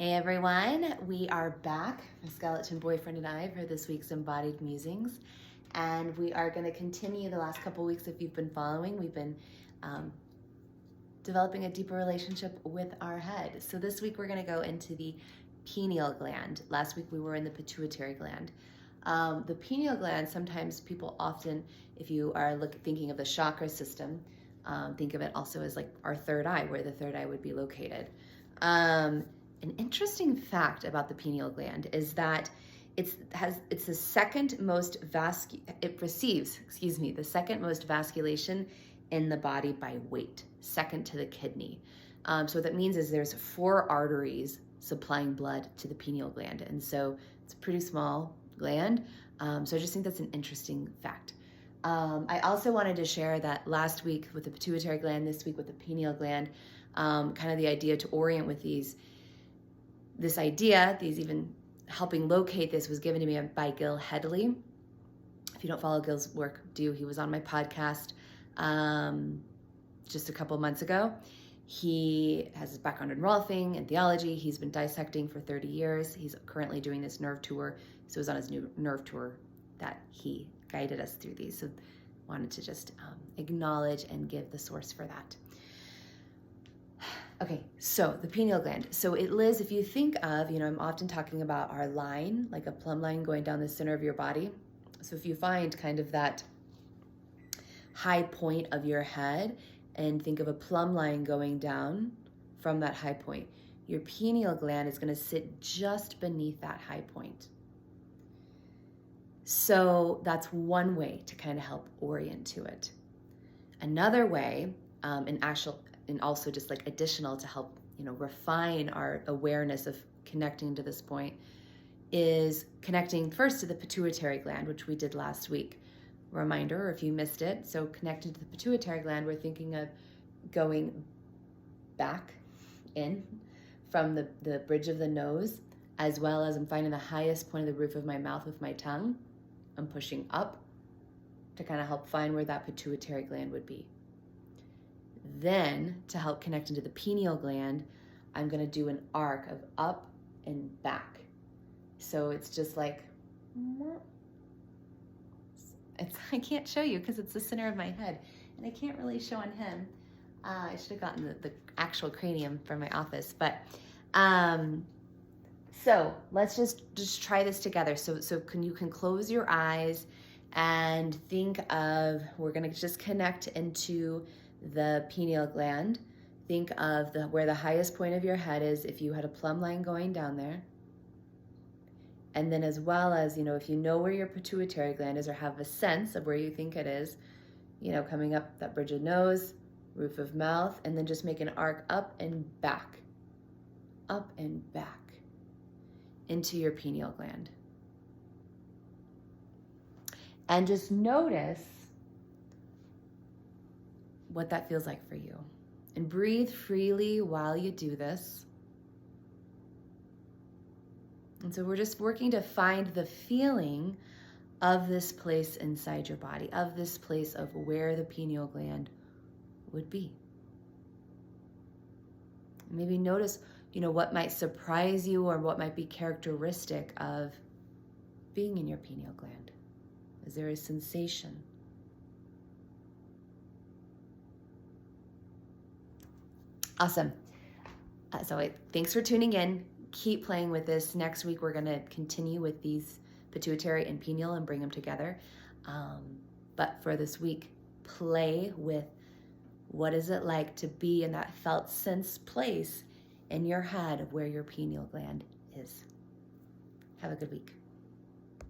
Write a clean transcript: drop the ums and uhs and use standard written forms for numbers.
Hey everyone, we are back, my skeleton boyfriend and I, for this week's Embodied Musings. And we are going to continue the last couple weeks. If you've been following, we've been developing a deeper relationship with our head. So this week we're going to go into the pineal gland. Last week we were in the pituitary gland. The pineal gland, sometimes people often, if you are thinking of the chakra system, think of it also as like our third eye, where the third eye would be located. An interesting fact about the pineal gland is that it receives the second most vasculation in the body by weight, second to the kidney. So what that means is there's 4 arteries supplying blood to the pineal gland, and so it's a pretty small gland. So I just think that's an interesting fact. I also wanted to share that last week with the pituitary gland, this week with the pineal gland, kind of the idea to orient with these even helping locate this was given to me by Gil Headley. If you don't follow Gil's work, do. He was on my podcast just a couple months ago. He has his background in Rolfing and theology. He's been dissecting for 30 years. He's currently doing this nerve tour. So it was on his new nerve tour that he guided us through these. So wanted to just acknowledge and give the source for that. Okay, so the pineal gland. So it lives, if you think of, I'm often talking about our line, like a plumb line going down the center of your body. So if you find kind of that high point of your head and think of a plumb line going down from that high point, your pineal gland is going to sit just beneath that high point. So that's one way to kind of help orient to it. Another way, and also just like additional to help, refine our awareness of connecting to this point, is connecting first to the pituitary gland, which we did last week. Reminder, if you missed it. So connecting to the pituitary gland, we're thinking of going back in from the bridge of the nose, as well as I'm finding the highest point of the roof of my mouth with my tongue. I'm pushing up to kind of help find where that pituitary gland would be. Then, to help connect into the pineal gland, I'm going to do an arc of up and back. So it's just like, I can't show you because it's the center of my head, and I can't really show on him. I should have gotten the actual cranium from my office, but so let's just try this together. So you can close your eyes and think of, we're going to just connect into the pineal gland. Think of where the highest point of your head is, if you had a plumb line going down there. And then as well as, if you know where your pituitary gland is or have a sense of where you think it is, coming up that bridge of nose, roof of mouth, and then just make an arc up and back into your pineal gland. And just notice what that feels like for you. And breathe freely while you do this. And so we're just working to find the feeling of this place inside your body, of this place of where the pineal gland would be. Maybe notice, what might surprise you or what might be characteristic of being in your pineal gland. Is there a sensation? Awesome. Thanks for tuning in. Keep playing with this. Next week, we're going to continue with these pituitary and pineal and bring them together. But for this week, play with what is it like to be in that felt sense place in your head of where your pineal gland is. Have a good week.